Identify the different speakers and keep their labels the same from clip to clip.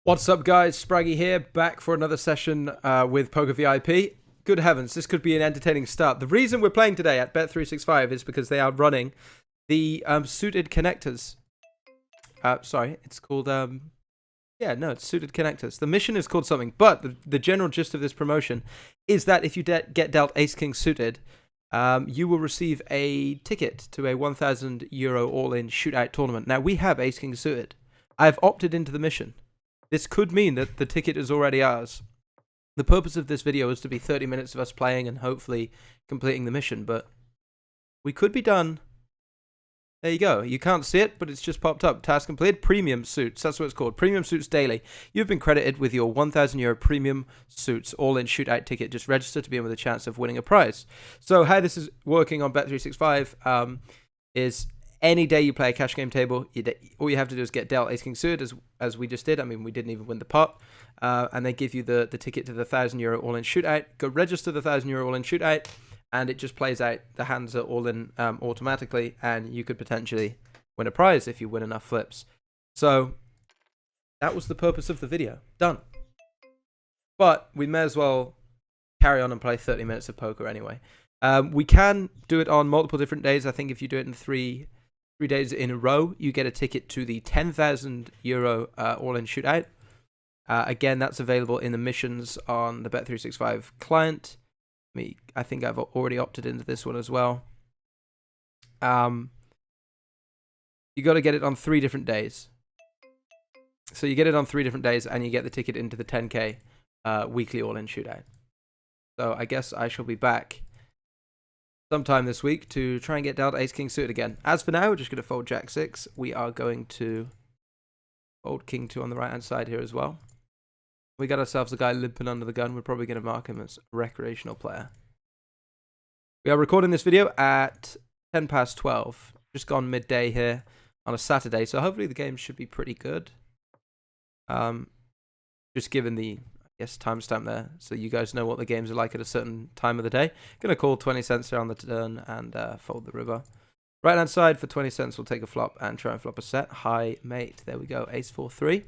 Speaker 1: What's up, guys? Spraggy here, back for another session with Poker VIP. Good heavens, this could be an entertaining start. The reason we're playing today at Bet365 is because they are running the suited connectors. Sorry, it's called, it's suited connectors. The mission is called something, but the general gist of this promotion is that if you get dealt Ace-King suited, you will receive a ticket to a €1,000 all-in shootout tournament. Now, we have Ace-King suited. I've opted into the mission. This could mean that the ticket is already ours. The purpose of this video is to be 30 minutes of us playing and hopefully completing the mission, but we could be done. There you go. You can't see it, but it's just popped up. Task completed. Premium Suits. That's what it's called. Premium Suits Daily. You've been credited with your €1,000 Premium Suits all-in shootout ticket. Just register to be in with a chance of winning a prize. So how this is working on Bet365 is any day you play a cash game table, all you have to do is get dealt Ace-King suited, as we just did. I mean, we didn't even win the pot. And they give you the ticket to the €1,000 all-in shootout. Go register the €1,000 all-in shootout, and it just plays out. The hands are all in automatically, and you could potentially win a prize if you win enough flips. So that was the purpose of the video. Done. But we may as well carry on and play 30 minutes of poker anyway. We can do it on multiple different days. I think if you do it in three days in a row, you get a ticket to the €10,000 all-in shootout. Again, that's available in the missions on the Bet365 client. I think I've already opted into this one as well. You got to get it on 3 different days. So you get it on 3 different days, and you get the ticket into the 10K weekly all-in shootout. So I guess I shall be back sometime this week to try and get dealt Ace-King suited again. As for now, we're just going to fold Jack-6. We are going to fold King-2 on the right-hand side here as well. We got ourselves a guy limping under the gun. We're probably going to mark him as a recreational player. We are recording this video at 12:10. Just gone midday here on a Saturday, so hopefully the game should be pretty good. Just given the timestamp there, so you guys know what the games are like at a certain time of the day. Gonna call 20 cents here on the turn and fold the river. Right hand side for 20 cents, we'll take a flop and try and flop a set. High mate. There we go. Ace-4-3.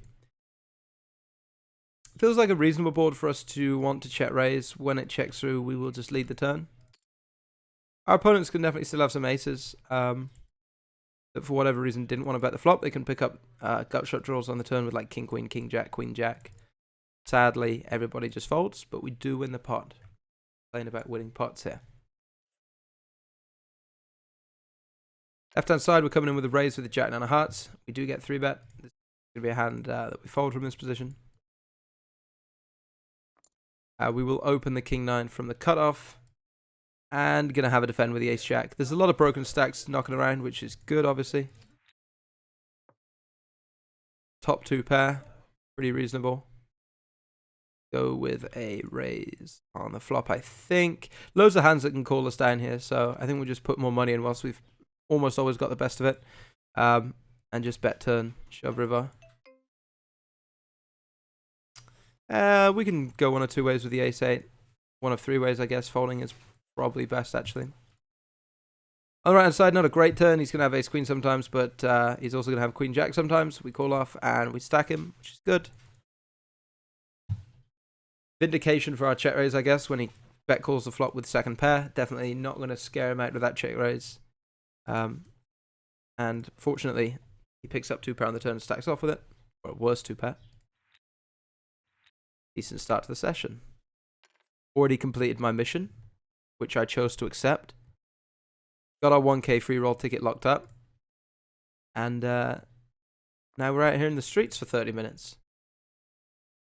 Speaker 1: Feels like a reasonable board for us to want to check raise. When it checks through, we will just lead the turn. Our opponents can definitely still have some aces that for whatever reason didn't want to bet the flop. They can pick up gut shot draws on the turn with like king queen, king jack, queen jack. Sadly, everybody just folds, but we do win the pot. Playing about winning pots here. Left-hand side, we're coming in with a raise with the jack nine of hearts. We do get 3-bet. This is going to be a hand that we fold from this position. We will open the king-9 from the cutoff. And going to have a defend with the ace-jack. There's a lot of broken stacks knocking around, which is good, obviously. Top 2 pair. Pretty reasonable. Go with a raise on the flop, I think. Loads of hands that can call us down here, so I think we'll just put more money in whilst we've almost always got the best of it. And just bet turn, shove river. We can go 1 or 2 ways with the ace-8. 1 of 3 ways, I guess. Folding is probably best, actually. On the right-hand side, not a great turn. He's going to have ace-queen sometimes, but he's also going to have queen-jack sometimes. We call off and we stack him, which is good. Vindication for our check raise, I guess, when he bet calls the flop with second pair. Definitely not going to scare him out with that check raise. And fortunately, he picks up 2 pair on the turn and stacks off with it. Or worse 2 pair. Decent start to the session. Already completed my mission, which I chose to accept. Got our 1K free roll ticket locked up. And now we're out here in the streets for 30 minutes.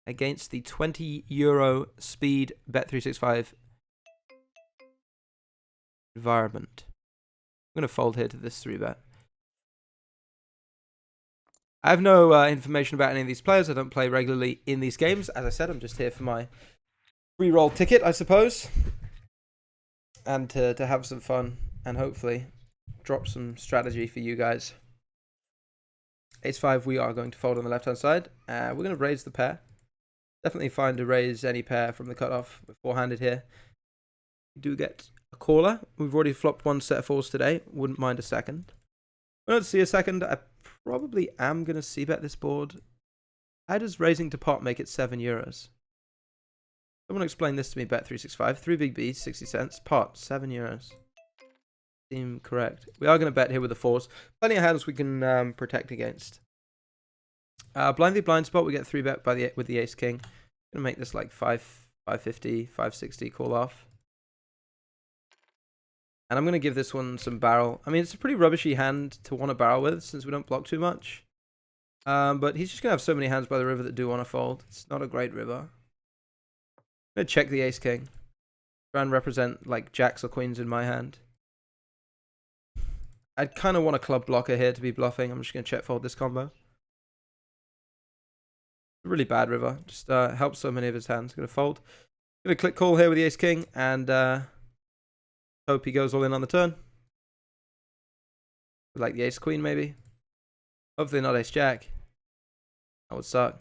Speaker 1: Against the €20 speed Bet365 environment. I'm going to fold here to this 3-bet. I have no information about any of these players. I don't play regularly in these games. As I said, I'm just here for my free roll ticket, I suppose. And to have some fun and hopefully drop some strategy for you guys. Ace-5 we are going to fold on the left-hand side. We're going to raise the pair. Definitely fine to raise any pair from the cutoff. We're four-handed here. We do get a caller. We've already flopped 1 set of 4s today. Wouldn't mind a second. I don't see a second. I probably am going to c-bet this board. How does raising to pot make it €7? Someone explain this to me, Bet365. 3 big B's, 60 cents. Pot, €7. Seem correct. We are going to bet here with the 4s. Plenty of hands we can protect against. Blind v blind spot, we get 3 bet with the ace king. Going to make this like 550, 560 call off. And I'm going to give this one some barrel. I mean, it's a pretty rubbishy hand to want to barrel with since we don't block too much. But he's just going to have so many hands by the river that do want to fold. It's not a great river. I'm going to check the ace king. Try and represent like jacks or queens in my hand. I'd kind of want a club blocker here to be bluffing. I'm just going to check fold this combo. A really bad river. Just helps so many of his hands. Going to fold. Going to click call here with the ace king and hope he goes all in on the turn. Like the ace queen maybe. Hopefully not ace jack. That would suck.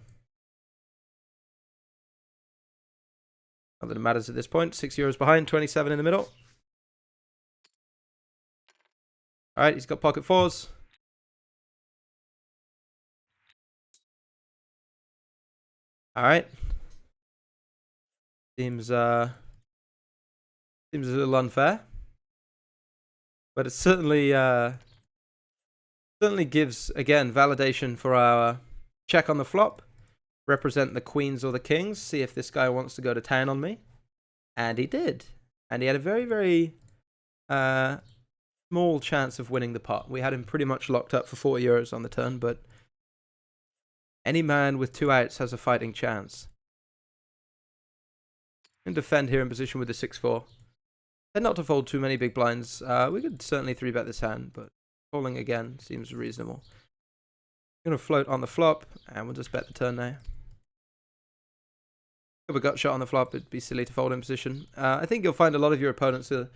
Speaker 1: Not that it matters at this point. €6 behind, 27 in the middle. Alright, he's got pocket 4s. Alright. Seems a little unfair. But it certainly gives, again, validation for our check on the flop. Represent the queens or the kings. See if this guy wants to go to town on me. And he did. And he had a very, very small chance of winning the pot. We had him pretty much locked up for €40 on the turn, but any man with 2 outs has a fighting chance. And defend here in position with the 6-4. Tend not to fold too many big blinds. We could certainly 3-bet this hand, but calling again seems reasonable. I'm going to float on the flop, and we'll just bet the turn now. If we got shot on the flop, it'd be silly to fold in position. I think you'll find a lot of your opponents are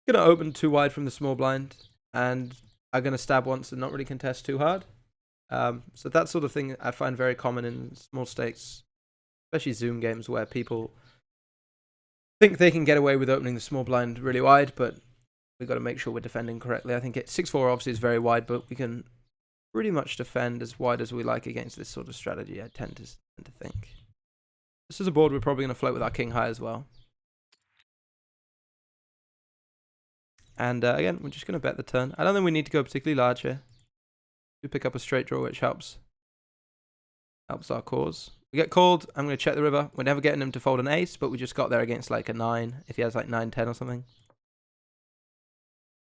Speaker 1: going to open too wide from the small blind, and are going to stab once and not really contest too hard. So that sort of thing I find very common in small stakes, especially Zoom games where people think they can get away with opening the small blind really wide, but we've got to make sure we're defending correctly. I think 6-4 obviously is very wide, but we can pretty much defend as wide as we like against this sort of strategy, I tend to think. This is a board we're probably going to float with our king high as well. And again, we're just going to bet the turn. I don't think we need to go particularly large here. We pick up a straight draw, which helps our cause. We get called. I'm going to check the river. We're never getting him to fold an ace, but we just got there against like a 9. If he has like 9-10 or something.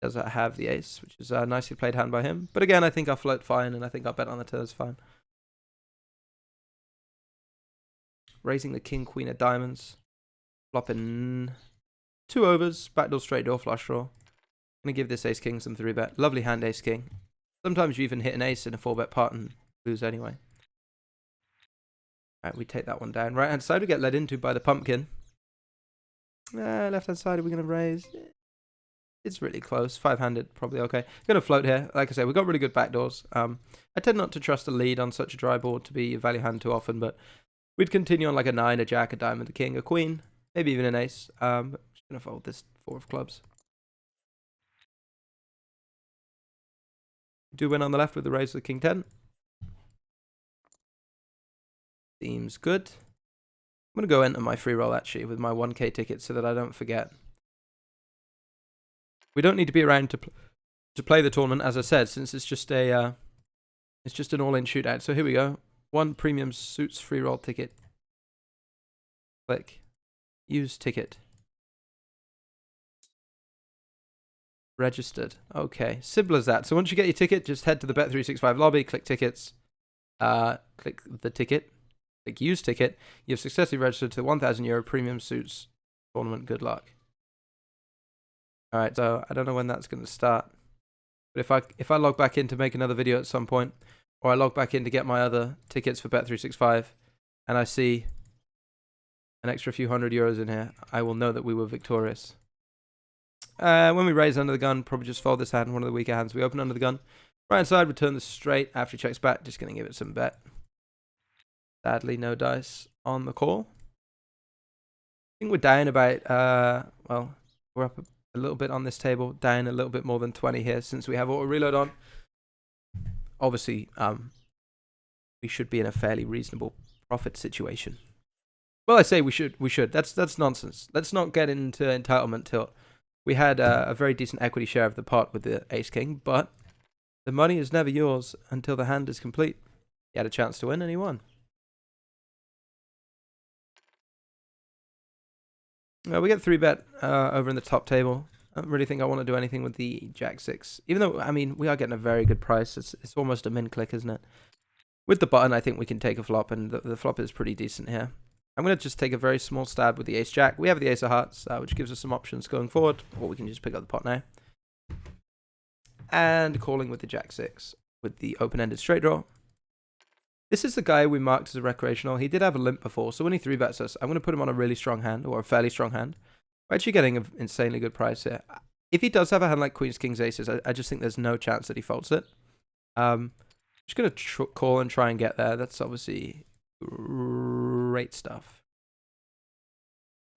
Speaker 1: Does that have the ace, which is a nicely played hand by him. But again, I think I'll float fine, and I think I'll bet on the turn is fine. Raising the king, queen of diamonds. Flopping 2 overs. Backdoor, straight door, flush draw. Going to give this ace king some 3-bet. Lovely hand, ace king. Sometimes you even hit an ace in a 4-bet pot and lose anyway. Alright, we take that one down. Right hand side we get led into by the pumpkin. Left hand side, are we going to raise? It's really close. 5-handed, probably okay. Going to float here. Like I said, we've got really good backdoors. I tend not to trust a lead on such a dry board to be a value hand too often, but we'd continue on like a 9, a jack, a diamond, a king, a queen, maybe even an ace. But just going to fold this 4 of clubs. Do win on the left with the raise of the king 10. Seems good. I'm going to go enter my free roll actually with my 1k ticket so that I don't forget. We don't need to be around to play the tournament, as I said, since it's just an all-in shootout. So here we go. 1 Premium Suits free roll ticket. Click. Use ticket. Registered. Okay, simple as that. So once you get your ticket, just head to the Bet365 lobby, click tickets, click the ticket, click use ticket. You've successfully registered to the €1,000 Premium Suits tournament. Good luck. All right, so I don't know when that's going to start, but if I log back in to make another video at some point, or I log back in to get my other tickets for Bet365, and I see an extra few €100 in here, I will know that we were victorious. When we raise under the gun, probably just fold this hand, one of the weaker hands. We open under the gun. Right hand side, return the straight after he checks back. Just going to give it some bet. Sadly, no dice on the call. I think we're down about, well, we're up a little bit on this table, down a little bit more than 20 here since we have auto reload on. Obviously, we we should be in a fairly reasonable profit situation. Well, I say we should. That's nonsense. Let's not get into entitlement tilt. We had a very decent equity share of the pot with the ace king, but the money is never yours until the hand is complete. He had a chance to win and he won. We get 3-bet over in the top table. I don't really think I want to do anything with the jack 6. Even though, I mean, we are getting a very good price. It's almost a min click, isn't it? With the button, I think we can take a flop, and the flop is pretty decent here. I'm going to just take a very small stab with the ace jack. We have the ace of hearts, which gives us some options going forward, or we can just pick up the pot now. And calling with the jack 6 with the open-ended straight draw. This is the guy we marked as a recreational. He did have a limp before, so when he 3-bets us, I'm going to put him on a really strong hand, or a fairly strong hand. We're actually getting an insanely good price here. If he does have a hand like queens, kings, aces, I just think there's no chance that he folds it. Just going to call and try and get there. That's obviously great stuff.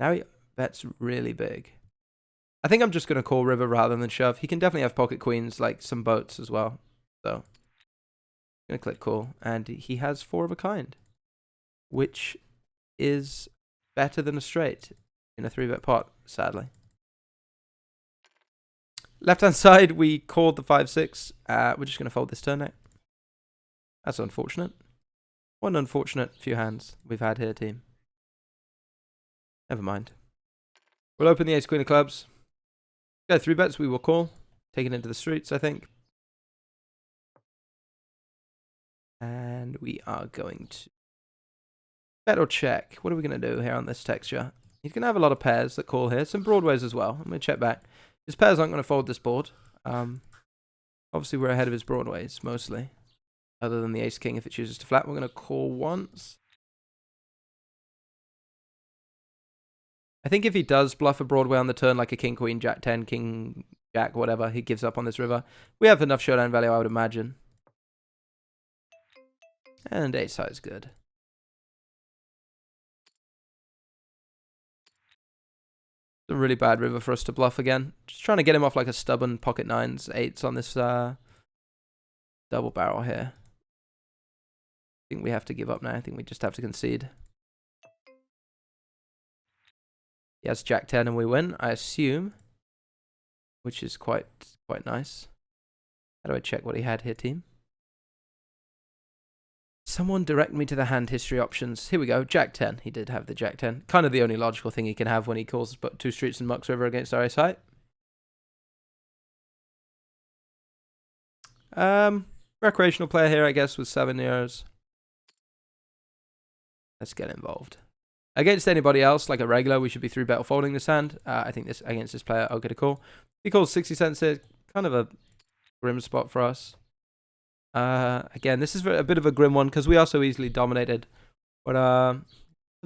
Speaker 1: Now he bets really big. I think I'm just going to call river rather than shove. He can definitely have pocket queens, like some boats as well. So, I'm going to click call. And he has 4 of a kind, which is better than a straight in a 3-bet pot, sadly. Left-hand side, we called the 5-6. We're just going to fold this turn now. That's unfortunate. What an unfortunate few hands we've had here, team. Never mind. We'll open the ace queen of clubs. Go 3-bets, we will call. Take it into the streets, I think. And we are going to bet or check. What are we going to do here on this texture? He's going to have a lot of pairs that call here. Some broadways as well. I'm going to check back. His pairs aren't going to fold this board. Obviously, we're ahead of his broadways, mostly. Other than the ace king, if it chooses to flat, we're going to call once. I think if he does bluff a broadway on the turn, like a king, queen, jack 10, king, jack, whatever, he gives up on this river. We have enough showdown value, I would imagine. And ace high is good. It's a really bad river for us to bluff again. Just trying to get him off like a stubborn pocket 9s, 8s on this double barrel here. I think we have to give up now. I think we just have to concede. He has jack 10 and we win, I assume. Which is quite nice. How do I check what he had here, team? Someone direct me to the hand history options. Here we go, jack 10. He did have the jack 10. Kind of the only logical thing he can have when he calls but 2 streets and mucks river against our ace high. Recreational player here, I guess, with 7 euros. Let's get involved. Against anybody else, like a regular, we should be 3-bet or folding this hand. I think this against this player, I'll get a call. He calls 60 cents here. Kind of a grim spot for us. Again, this is a bit of a grim one because we are so easily dominated. But for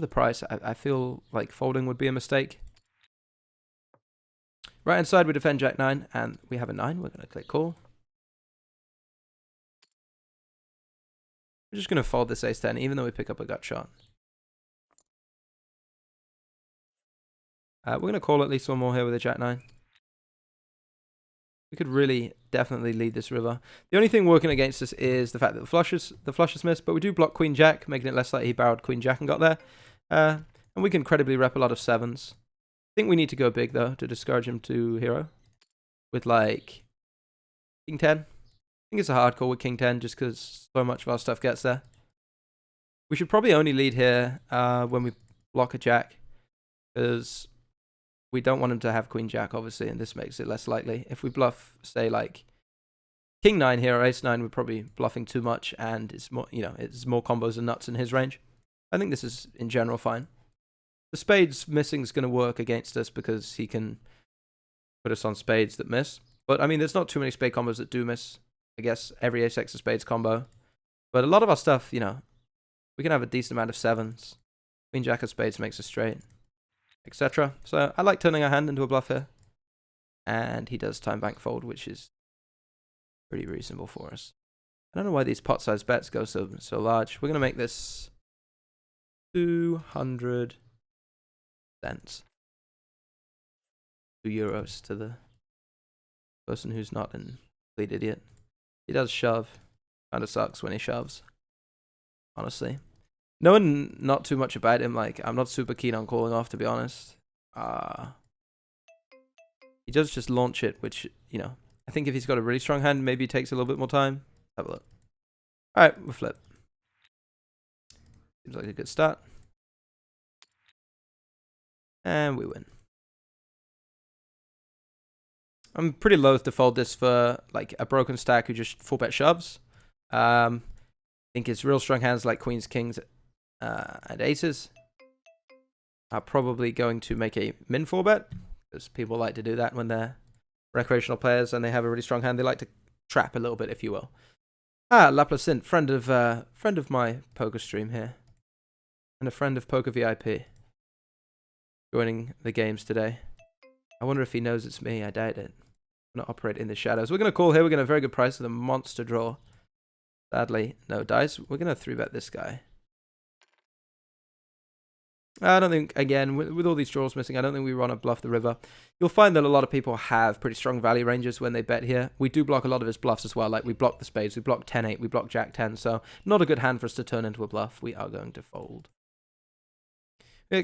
Speaker 1: the price, I feel like folding would be a mistake. Right hand side, we defend jack 9, and we have a 9. We're going to click call. We're just going to fold this ace 10, even though we pick up a gut shot. We're going to call at least one more here with a jack 9. We could really definitely lead this river. The only thing working against us is the fact that the flush is missed, but we do block queen jack, making it less likely he barreled queen jack and got there. And we can credibly rep a lot of 7s. I think we need to go big though to discourage him to hero with like king 10. I think it's a hard call with king 10 just because so much of our stuff gets there. We should probably only lead here when we block a jack because we don't want him to have queen jack, obviously, and this makes it less likely. If we bluff, say, like king 9 here or ace 9, we're probably bluffing too much, and it's more, it's more combos and nuts in his range. I think this is, in general, fine. The spades missing is going to work against us because he can put us on spades that miss. But, I mean, there's not too many spade combos that do miss. I guess every ace x of spades combo. But a lot of our stuff, we can have a decent amount of 7s. Queen jack of spades makes a straight, etc. So I like turning our hand into a bluff here. And he does time bank fold, which is pretty reasonable for us. I don't know why these pot size bets go so large. We're going to make this 200 cents. €2 to the person who's not a complete idiot. He does shove. Kind of sucks when he shoves. honestly. Knowing not too much about him, like, I'm not super keen on calling off, to be honest. He does just launch it, which, you know, I think if he's got a really strong hand, maybe it takes a little bit more time. Have a look. All right, we'll flip. Seems like a good start. And we win. I'm pretty loath to fold this for like a broken stack who just 4-bet shoves. I think it's real strong hands like queens, kings, and aces are probably going to make a min 4-bet, because people like to do that when they're recreational players and they have a really strong hand. They like to trap a little bit, if you will. Laplacint, friend of my poker stream here, and a friend of Poker VIP, joining the games today. I wonder if he knows it's me. I doubt it. I'm going to operate in the shadows. We're going to call here. We're going to have a very good price with a monster draw. Sadly, no dice. We're going to 3-bet this guy. I don't think, again, with all these draws missing, I don't think we want to bluff the river. You'll find that a lot of people have pretty strong value ranges when they bet here. We do block a lot of his bluffs as well. Like, we block the spades, we block 10-8, we block Jack-10. So, not a good hand for us to turn into a bluff. We are going to fold.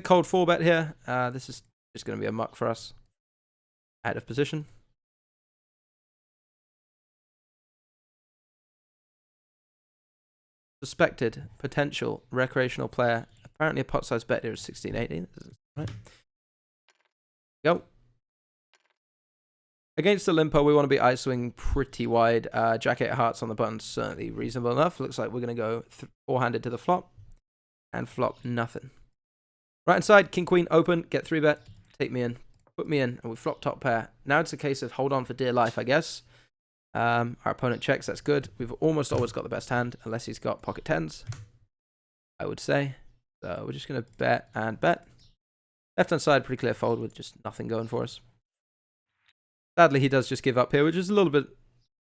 Speaker 1: Cold 4-bet here. This is just going to be a muck for us. Out of position. Suspected potential recreational player. Apparently a pot size bet here is 1680. Right. Go. Against the limpo, we want to be ISOing pretty wide. Jack 8 hearts on the button, certainly reasonable enough. Looks like we're going to go 4-handed to the flop. And flop nothing. Right hand side, king, queen, open, get 3-bet, take me in, put me in, and we flop top pair. Now it's a case of hold on for dear life, I guess. Our opponent checks, that's good. We've almost always got the best hand, unless he's got pocket 10s, I would say. So we're just going to bet and bet. Left hand side, pretty clear fold with just nothing going for us. Sadly, he does just give up here, which is a little bit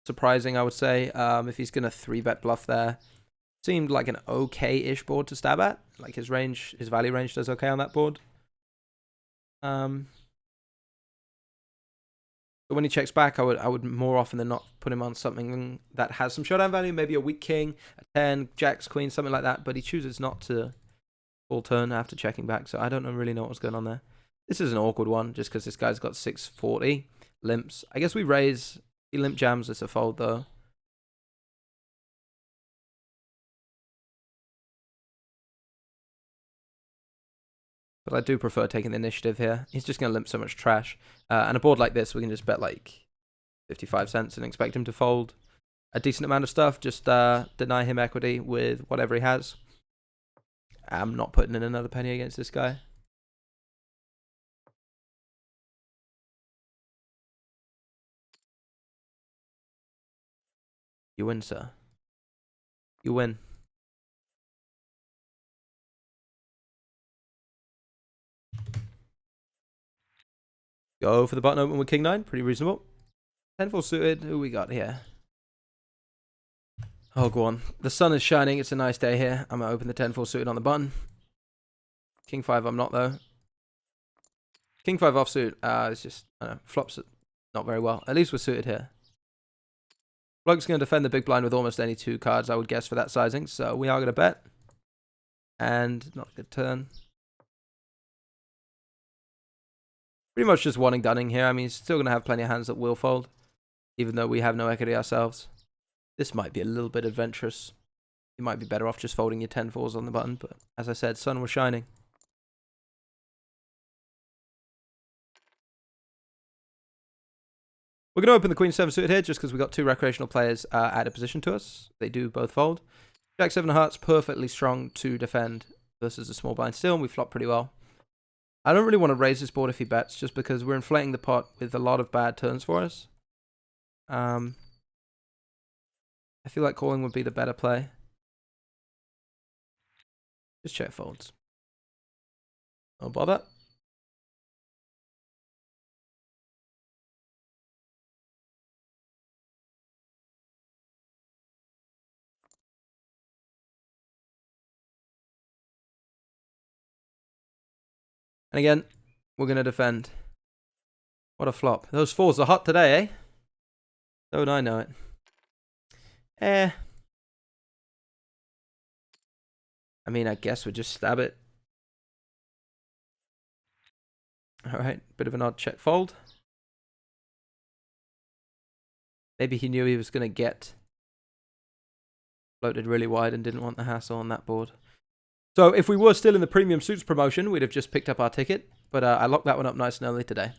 Speaker 1: surprising, I would say. If he's going to 3-bet bluff there. Seemed like an okay-ish board to stab at. Like his range, his value range does okay on that board. But when he checks back, I would more often than not put him on something that has some showdown value, maybe a weak king, a 10, jacks, queens, something like that. But he chooses not to full turn after checking back, so I don't really know what's going on there. This is an awkward one, just because this guy's got 640 limps. I guess we raise. He limp jams. It's a fold though. But I do prefer taking the initiative here. He's just going to limp so much trash. And a board like this, we can just bet like 55 cents and expect him to fold a decent amount of stuff. Just deny him equity with whatever he has. I'm not putting in another penny against this guy. You win, sir. You win. Go for the button open with king 9. Pretty reasonable. 10-4 suited. Who we got here? Oh, go on. The sun is shining. It's a nice day here. I'm going to open the 10-4 suited on the button. King 5 I'm not, though. King 5 offsuit. It's just, I don't know, flops it not very well. At least we're suited here. Bloke's going to defend the big blind with almost any 2 cards, I would guess, for that sizing. So we are going to bet. And not a good turn. Pretty much just wanting dunning here. I mean, he's still going to have plenty of hands that will fold, even though we have no equity ourselves. This might be a little bit adventurous. You might be better off just folding your 10-4s on the button, but as I said, sun was shining. We're going to open the Queen 7 suited here just because we've got 2 recreational players out of position to us. They do both fold. Jack 7 of hearts, perfectly strong to defend versus a small blind still, and we flop pretty well. I don't really want to raise this board if he bets, just because we're inflating the pot with a lot of bad turns for us. I feel like calling would be the better play. Just check folds. No bother. And again, we're going to defend. What a flop. Those 4s are hot today, eh? Don't I know it. I mean, I guess we'll just stab it. All right, bit of an odd check fold. Maybe he knew he was going to get floated really wide and didn't want the hassle on that board. So if we were still in the Premium Suits promotion, we'd have just picked up our ticket. But I locked that one up nice and early today.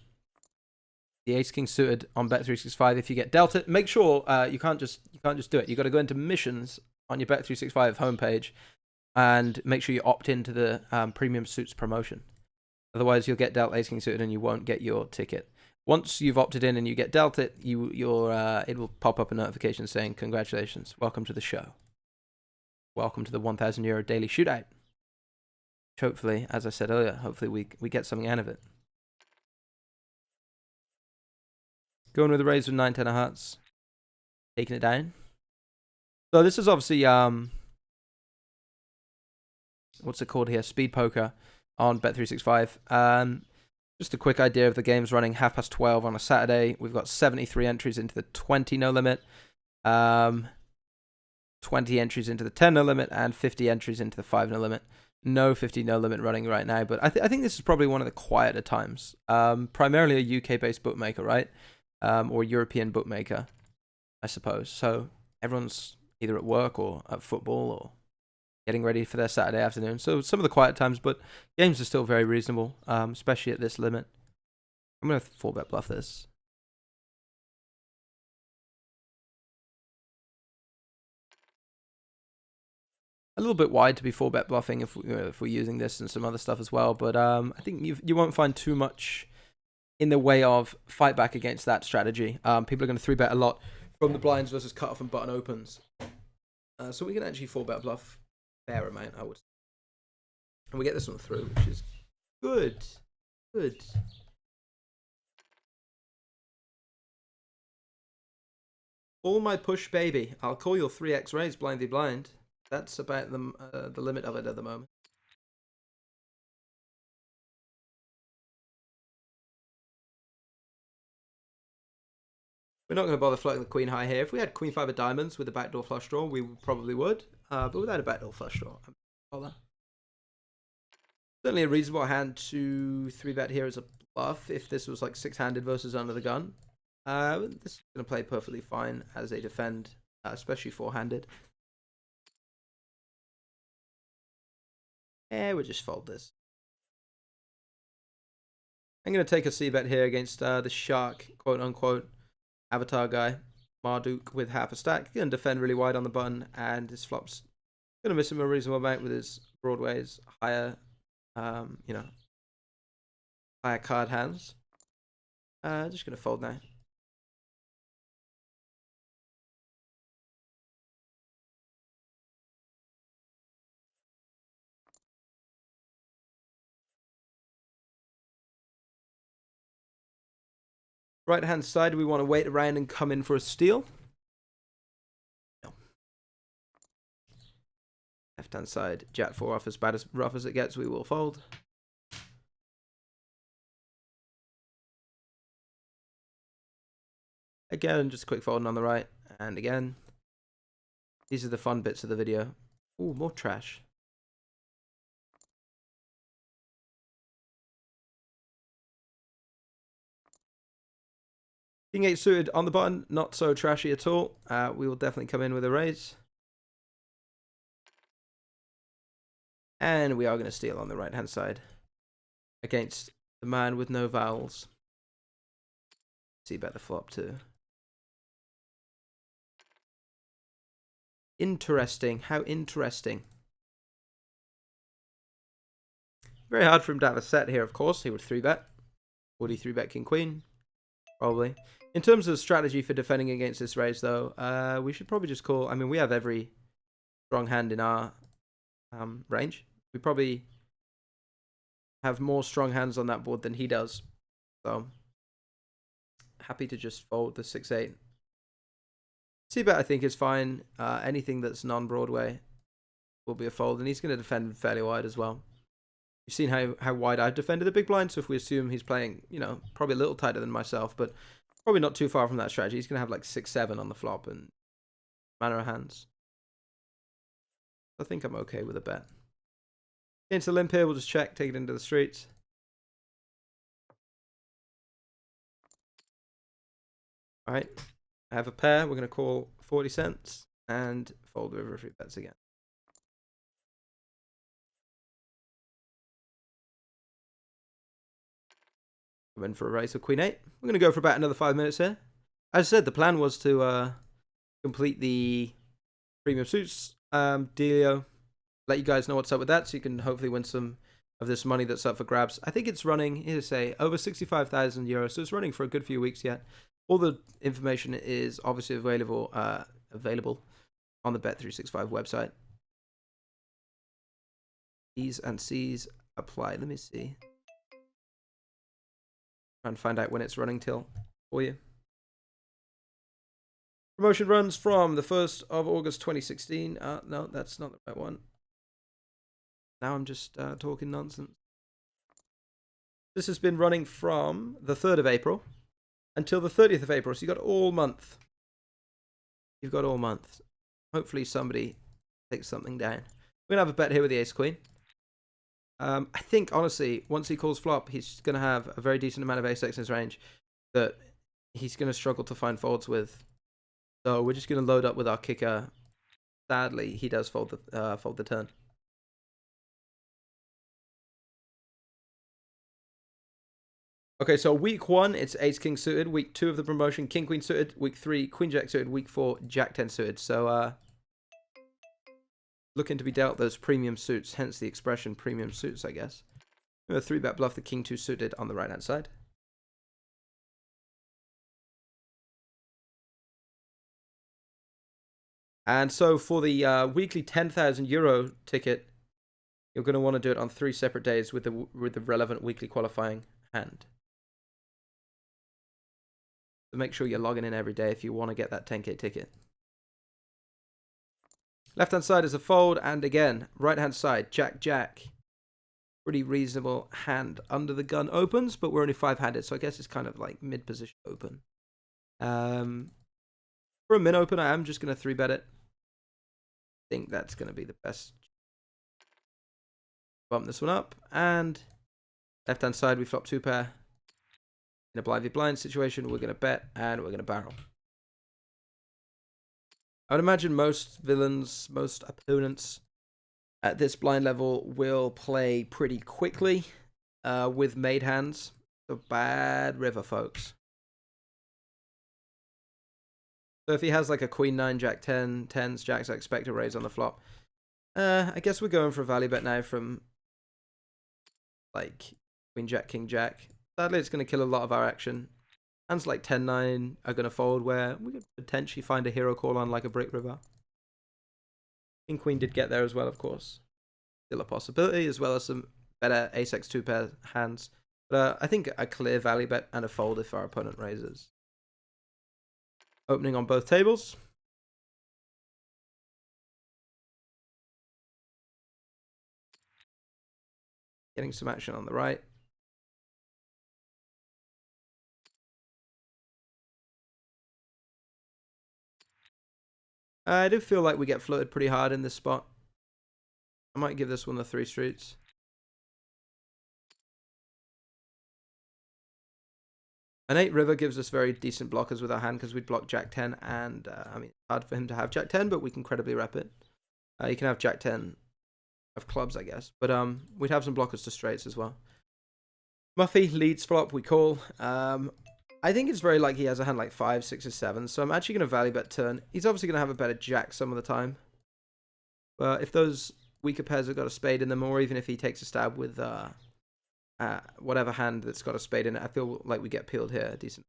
Speaker 1: The Ace King suited on Bet365. If you get dealt it, make sure you can't just do it. You got to go into missions on your Bet365 homepage and make sure you opt into the Premium Suits promotion. Otherwise, you'll get dealt Ace King suited and you won't get your ticket. Once you've opted in and you get dealt it, it will pop up a notification saying, "Congratulations, welcome to the show. Welcome to the €1,000 daily shootout." Which hopefully, as I said earlier, hopefully we get something out of it. Going with the raise with 9-10 of hearts, taking it down. So this is obviously what's it called here? Speed poker on Bet365. Just a quick idea of the game's running 12:30 on a Saturday. We've got 73 entries into the 20 no limit, 20 entries into the 10 no limit, and 50 entries into the 5 no limit. No 50 no limit running right now, but I think this is probably one of the quieter times. Primarily a UK-based bookmaker, right? Or European bookmaker, I suppose. So everyone's either at work or at football or getting ready for their Saturday afternoon. So some of the quiet times, but games are still very reasonable, especially at this limit. I'm going to 4-bet bluff this. A little bit wide to be 4-bet bluffing if we're using this and some other stuff as well. But I think you won't find too much in the way of fight back against that strategy. People are going to 3-bet a lot from the blinds versus cutoff and button opens. So we can actually 4-bet bluff a fair amount, I would say. And we get this one through, which is good. Good. All my push, baby. I'll call your 3x raise blindy blind. That's about the limit of it at the moment. We're not going to bother floating the queen high here. If we had queen 5 of diamonds with a backdoor flush draw, we probably would. But without a backdoor flush draw, certainly a reasonable hand to 3-bet here as a bluff if this was like 6-handed versus under the gun. This is going to play perfectly fine as a defend, especially 4-handed. We'll just fold this. I'm going to take a C-bet here against the shark, quote-unquote, avatar guy, Marduk, with half a stack. Going to defend really wide on the button, and his flop's going to miss him a reasonable amount with his broadways, higher, higher card hands. Just going to fold now. Right hand side, we want to wait around and come in for a steal. No. Left hand side, Jack 4 off, as bad as rough as it gets, we will fold. Again, just a quick folding on the right, and again. These are the fun bits of the video. Ooh, more trash. King 8 suited on the button, not so trashy at all. We will definitely come in with a raise. And we are going to steal on the right hand side against the man with no vowels. See about the flop too. Interesting. How interesting. Very hard for him to have a set here, of course. He would 3-bet. Would he 3-bet king queen? Probably. In terms of strategy for defending against this raise, though, we should probably just call. I mean, we have every strong hand in our range. We probably have more strong hands on that board than he does. So, happy to just fold the 6-8. C-bet, I think, is fine. Anything that's non-Broadway will be a fold, and he's going to defend fairly wide as well. You've seen how wide I've defended the big blind, so if we assume he's playing, probably a little tighter than myself, but probably not too far from that strategy. He's going to have like 6-7 on the flop and manner of hands. I think I'm okay with a bet. Into the limp here, we'll just check, take it into the streets. All right, I have a pair. We're going to call 40 cents and fold the river 3 bets again. I'm in for a race of Queen 8. We're going to go for about another 5 minutes here. As I said, the plan was to complete the Premium Suits dealio. Let you guys know what's up with that so you can hopefully win some of this money that's up for grabs. I think it's running, here to say, over 65,000 euros, so it's running for a good few weeks yet. All the information is obviously available on the Bet365 website. T's and C's apply. Let me see. Try and find out when it's running till for you. Promotion runs from the 1st of August 2016. No, that's not the right one. Now I'm just talking nonsense. This has been running from the 3rd of April until the 30th of April. So you've got all month. You've got all month. Hopefully somebody takes something down. We're going to have a bet here with the ace queen. I think, honestly, once he calls flop, he's going to have a very decent amount of ace-x in his range that he's going to struggle to find folds with. So we're just going to load up with our kicker. Sadly, he does fold the turn. Okay, so week 1, it's ace-king suited. Week 2 of the promotion, king-queen suited. Week 3, queen-jack suited. Week 4, jack-10 suited. So, looking to be dealt those premium suits, hence the expression premium suits, I guess. We're going to 3-bet bluff the king-2 suited on the right-hand side. And so for the weekly 10,000 euro ticket, you're going to want to do it on 3 separate days with the relevant weekly qualifying hand. So make sure you're logging in every day if you want to get that 10k ticket. Left-hand side is a fold, and again, right-hand side, jack-jack. Pretty reasonable hand under the gun opens, but we're only 5-handed, so I guess it's kind of like mid-position open. For a min open, I am just going to 3-bet it. I think that's going to be the best. Bump this one up, and left-hand side, we flop 2 pair. In a blind v blind situation, we're going to bet, and we're going to barrel. I would imagine most villains, most opponents at this blind level will play pretty quickly with made hands. So bad river, folks. So if he has like a queen 9, jack 10, 10s, jacks, I expect a raise on the flop. I guess we're going for a value bet now from like queen jack, king jack. Sadly, it's going to kill a lot of our action. Hands like 10-9 are going to fold, where we could potentially find a hero call on like a brick river. King queen did get there as well, of course. Still a possibility, as well as some better ace-x 2-pair hands. But I think a clear value bet and a fold if our opponent raises. Opening on both tables. Getting some action on the right. I do feel like we get floated pretty hard in this spot. I might give this one the 3 streets. An 8 river gives us very decent blockers with our hand because we'd block jack 10, and I mean, it's hard for him to have jack 10, but we can credibly rep it. You can have jack 10 of clubs, I guess, but we'd have some blockers to straights as well. Muffy leads flop, we call. I think it's very likely he has a hand like 5, 6, or 7, so I'm actually going to value bet turn. He's obviously going to have a better jack some of the time. But if those weaker pairs have got a spade in them, or even if he takes a stab with whatever hand that's got a spade in it, I feel like we get peeled here. Decent.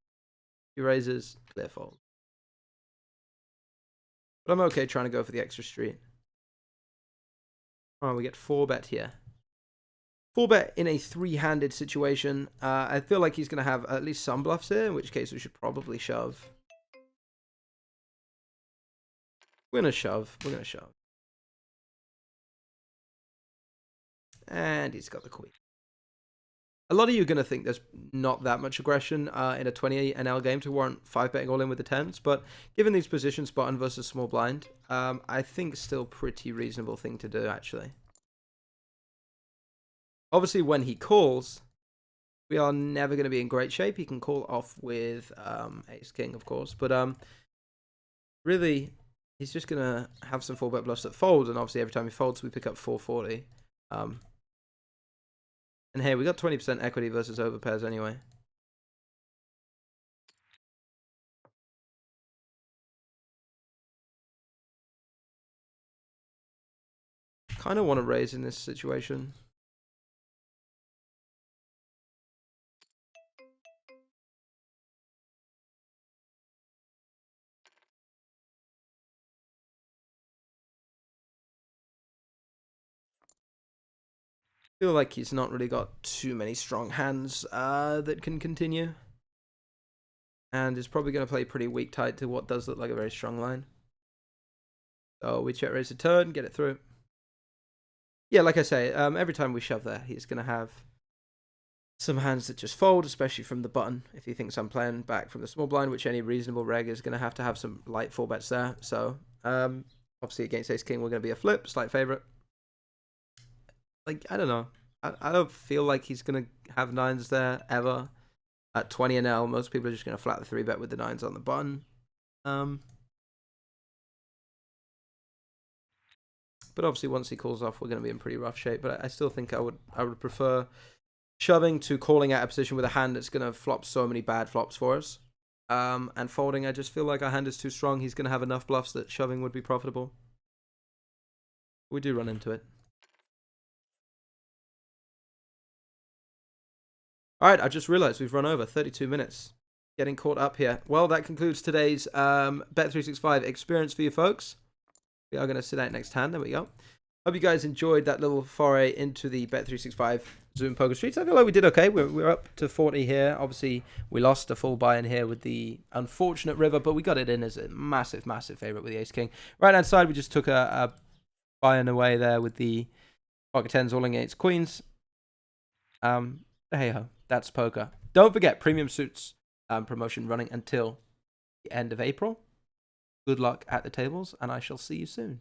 Speaker 1: He raises, clear fold. But I'm okay trying to go for the extra street. Oh, we get 4-bet here. 4-bet in a 3-handed situation. I feel like he's going to have at least some bluffs here, in which case we should probably shove. We're going to shove. We're going to shove. And he's got the queen. A lot of you are going to think there's not that much aggression in a 28 NL game to warrant 5-betting all in with the 10s, but given these positions, button versus small blind, I think still pretty reasonable thing to do, actually. Obviously, when he calls, we are never going to be in great shape. He can call off with ace king, of course, but really, he's just going to have some 4-bet bluffs that fold, and obviously every time he folds, we pick up 440. And hey, we got 20% equity versus overpairs anyway. Kind of want to raise in this situation. Feel like he's not really got too many strong hands that can continue. And is probably going to play pretty weak tight to what does look like a very strong line. So we check raise the turn, get it through. Yeah, like I say, every time we shove there, he's going to have some hands that just fold, especially from the button. If he thinks I'm playing back from the small blind, which any reasonable reg is going to have some light 4-bets there. So obviously against ace king, we're going to be a flip, slight favorite. Like, I don't know. I don't feel like he's going to have nines there ever. At 20 and L, most people are just going to flat the 3-bet with the nines on the button. But obviously, once he calls off, we're going to be in pretty rough shape. But I still think I would prefer shoving to calling out a position with a hand that's going to flop so many bad flops for us. And folding, I just feel like our hand is too strong. He's going to have enough bluffs that shoving would be profitable. We do run into it. All right, I just realized we've run over 32 minutes. Getting caught up here. Well, that concludes today's Bet365 experience for you folks. We are going to sit out next hand. There we go. Hope you guys enjoyed that little foray into the Bet365 Zoom Poker Streets. I feel like we did okay. We're up to 40 here. Obviously, we lost a full buy in here with the unfortunate river, but we got it in as a massive, massive favorite with the ace king. Right hand side, we just took a buy in away there with the pocket tens all against queens. Hey ho, that's poker. Don't forget, Premium Suits promotion running until the end of April. Good luck at the tables, and I shall see you soon.